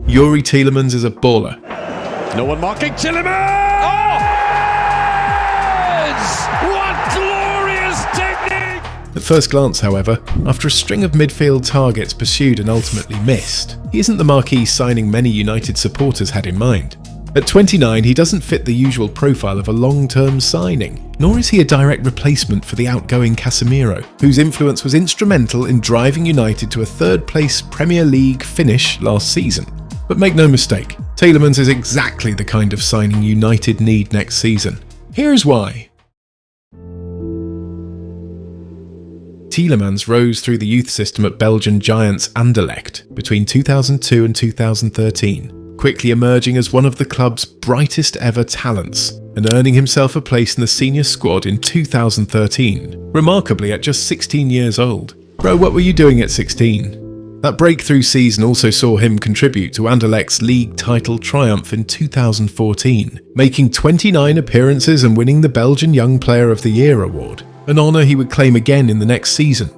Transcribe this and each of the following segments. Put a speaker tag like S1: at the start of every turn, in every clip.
S1: Youri Tielemans is a baller.
S2: No one marking Tielemans! Oh! What glorious technique!
S1: At first glance, however, after a string of midfield targets pursued and ultimately missed, he isn't the marquee signing many United supporters had in mind. At 29, he doesn't fit the usual profile of a long-term signing, nor is he a direct replacement for the outgoing Casemiro, whose influence was instrumental in driving United to a third-place Premier League finish last season. But make no mistake, Tielemans is exactly the kind of signing United need next season. Here's why. Tielemans rose through the youth system at Belgian giants Anderlecht between 2002 and 2013. Quickly emerging as one of the club's brightest ever talents and earning himself a place in the senior squad in 2013, remarkably at just 16 years old. Bro, what were you doing at 16? That breakthrough season also saw him contribute to Anderlecht's league title triumph in 2014, making 29 appearances and winning the Belgian Young Player of the Year award, an honour he would claim again in the next season.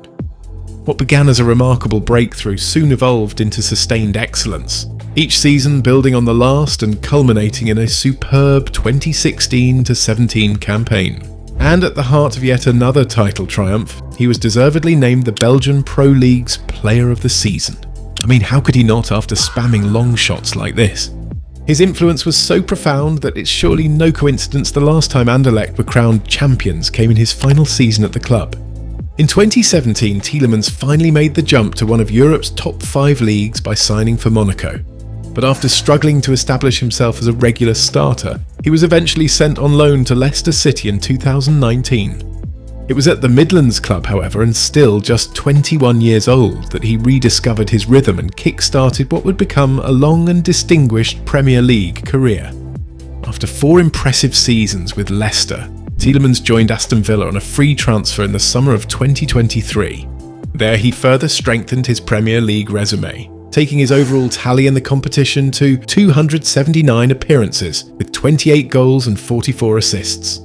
S1: What began as a remarkable breakthrough soon evolved into sustained excellence, each season building on the last and culminating in a superb 2016-17 campaign. And at the heart of yet another title triumph, he was deservedly named the Belgian Pro League's Player of the Season. I mean, how could he not after spamming long shots like this? His influence was so profound that it's surely no coincidence the last time Anderlecht were crowned champions came in his final season at the club. In 2017, Tielemans finally made the jump to one of Europe's top 5 leagues by signing for Monaco. But after struggling to establish himself as a regular starter, he was eventually sent on loan to Leicester City in 2019. It was at the Midlands club, however, and still just 21 years old, that he rediscovered his rhythm and kick-started what would become a long and distinguished Premier League career. After 4 impressive seasons with Leicester, Tielemans joined Aston Villa on a free transfer in the summer of 2023. There he further strengthened his Premier League resume, taking his overall tally in the competition to 279 appearances, with 28 goals and 44 assists.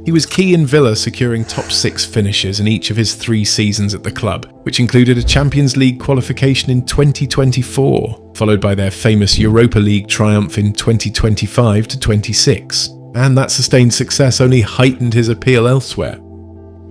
S1: He was key in Villa securing top 6 finishes in each of his 3 seasons at the club, which included a Champions League qualification in 2024, followed by their famous Europa League triumph in 2025-26. And that sustained success only heightened his appeal elsewhere.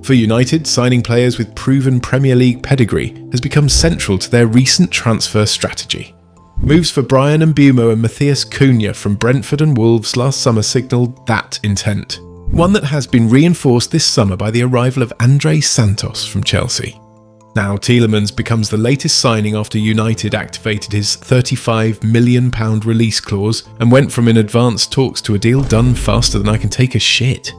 S1: For United, signing players with proven Premier League pedigree has become central to their recent transfer strategy. Moves for Bryan Mbeumo and Matthias Cunha from Brentford and Wolves last summer signalled that intent, one that has been reinforced this summer by the arrival of André Santos from Chelsea. Now Tielemans becomes the latest signing after United activated his £35 million release clause and went from in advanced talks to a deal done faster than I can take a shit.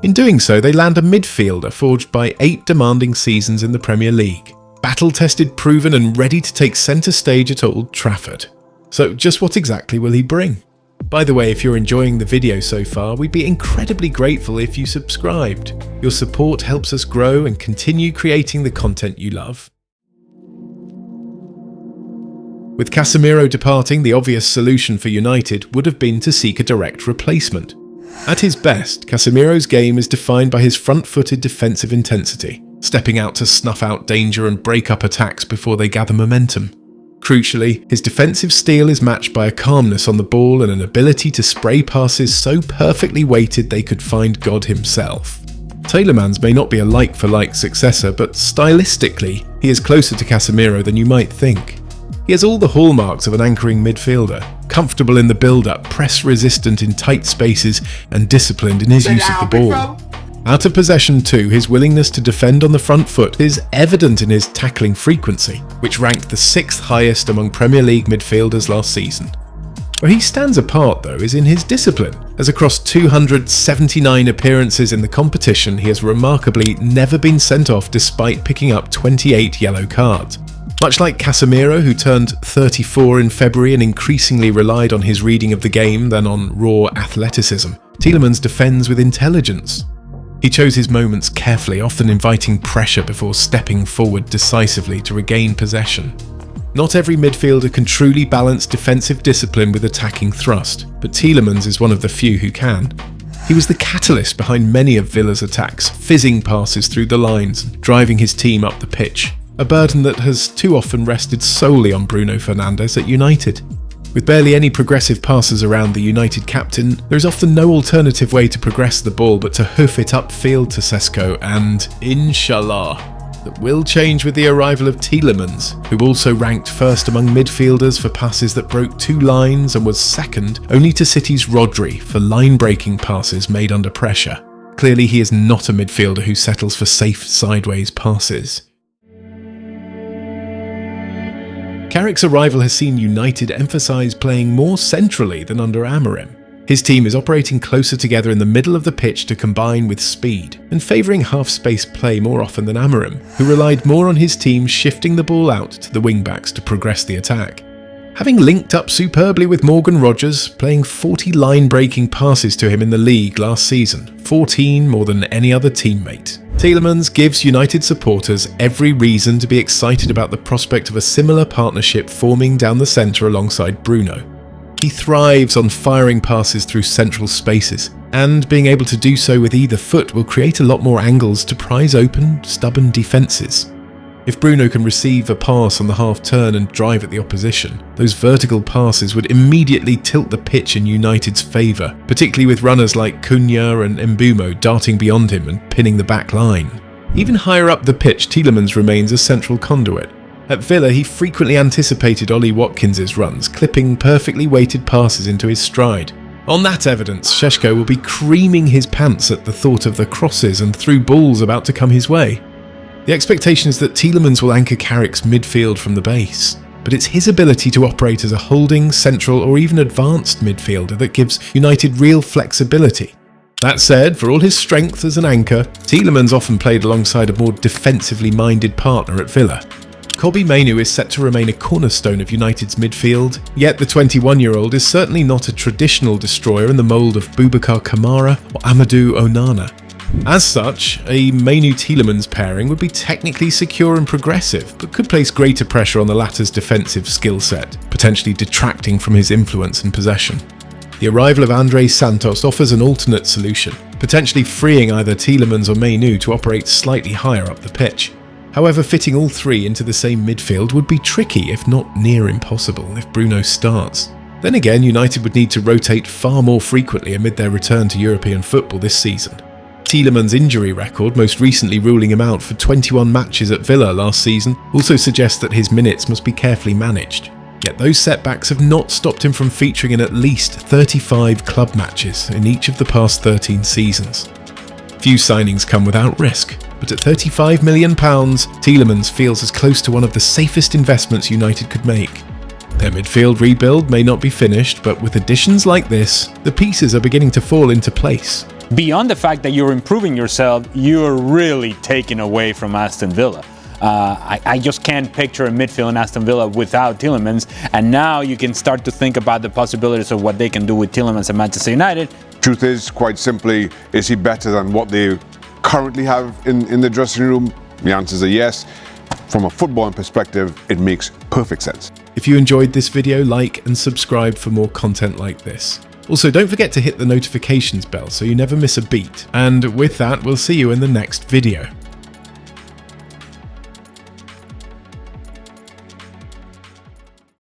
S1: In doing so, they land a midfielder forged by 8 demanding seasons in the Premier League, battle-tested, proven and ready to take centre stage at Old Trafford. So just what exactly will he bring? By the way, if you're enjoying the video so far, we'd be incredibly grateful if you subscribed. Your support helps us grow and continue creating the content you love. With Casemiro departing, the obvious solution for United would have been to seek a direct replacement. At his best, Casemiro's game is defined by his front-footed defensive intensity, stepping out to snuff out danger and break up attacks before they gather momentum. Crucially, his defensive steel is matched by a calmness on the ball and an ability to spray passes so perfectly weighted they could find God himself. Tielemans may not be a like-for-like successor, but stylistically, he is closer to Casemiro than you might think. He has all the hallmarks of an anchoring midfielder, comfortable in the build-up, press-resistant in tight spaces, and disciplined in his use of the ball. Out of possession too, his willingness to defend on the front foot is evident in his tackling frequency, which ranked the 6th highest among Premier League midfielders last season. Where he stands apart though is in his discipline, as across 279 appearances in the competition he has remarkably never been sent off despite picking up 28 yellow cards. Much like Casemiro, who turned 34 in February and increasingly relied on his reading of the game than on raw athleticism, Tielemans defends with intelligence. He chose his moments carefully, often inviting pressure before stepping forward decisively to regain possession. Not every midfielder can truly balance defensive discipline with attacking thrust, but Tielemans is one of the few who can. He was the catalyst behind many of Villa's attacks, fizzing passes through the lines, driving his team up the pitch, a burden that has too often rested solely on Bruno Fernandes at United. With barely any progressive passes around the United captain, there is often no alternative way to progress the ball but to hoof it upfield to Sesko, and inshallah. That will change with the arrival of Tielemans, who also ranked first among midfielders for passes that broke 2 lines and was second only to City's Rodri for line-breaking passes made under pressure. Clearly he is not a midfielder who settles for safe sideways passes. Carrick's arrival has seen United emphasise playing more centrally than under Amorim. His team is operating closer together in the middle of the pitch to combine with speed, and favouring half-space play more often than Amorim, who relied more on his team shifting the ball out to the wing-backs to progress the attack. Having linked up superbly with Morgan Rogers, playing 40 line-breaking passes to him in the league last season, 14 more than any other teammate, Tielemans gives United supporters every reason to be excited about the prospect of a similar partnership forming down the centre alongside Bruno. He thrives on firing passes through central spaces, and being able to do so with either foot will create a lot more angles to prize open, stubborn defences. If Bruno can receive a pass on the half-turn and drive at the opposition, those vertical passes would immediately tilt the pitch in United's favour, particularly with runners like Cunha and Mbeumo darting beyond him and pinning the back line. Even higher up the pitch, Tielemans remains a central conduit. At Villa, he frequently anticipated Ollie Watkins' runs, clipping perfectly weighted passes into his stride. On that evidence, Sesko will be creaming his pants at the thought of the crosses and through balls about to come his way. The expectation is that Tielemans will anchor Carrick's midfield from the base, but it's his ability to operate as a holding, central or even advanced midfielder that gives United real flexibility. That said, for all his strength as an anchor, Tielemans often played alongside a more defensively minded partner at Villa. Kobbie Mainoo is set to remain a cornerstone of United's midfield, yet the 21-year-old is certainly not a traditional destroyer in the mould of Boubacar Kamara or Amadou Onana. As such, a Mainoo-Tielemans pairing would be technically secure and progressive, but could place greater pressure on the latter's defensive skill set, potentially detracting from his influence and possession. The arrival of Andre Santos offers an alternate solution, potentially freeing either Tielemans or Mainoo to operate slightly higher up the pitch. However, fitting all three into the same midfield would be tricky, if not near impossible, if Bruno starts. Then again, United would need to rotate far more frequently amid their return to European football this season. Tielemans' injury record, most recently ruling him out for 21 matches at Villa last season, also suggests that his minutes must be carefully managed. Yet those setbacks have not stopped him from featuring in at least 35 club matches in each of the past 13 seasons. Few signings come without risk, but at £35 million, Tielemans feels as close to one of the safest investments United could make. Their midfield rebuild may not be finished, but with additions like this, the pieces are beginning to fall into place.
S3: Beyond the fact that you're improving yourself, you're really taking away from Aston Villa. I just can't picture a midfield in Aston Villa without Tielemans, and now you can start to think about the possibilities of what they can do with Tielemans at Manchester United.
S4: Truth is, quite simply, is he better than what they currently have in the dressing room? The answer is a yes. From a footballing perspective, it makes perfect sense.
S1: If you enjoyed this video, like and subscribe for more content like this. Also, don't forget to hit the notifications bell so you never miss a beat. And with that, we'll see you in the next video.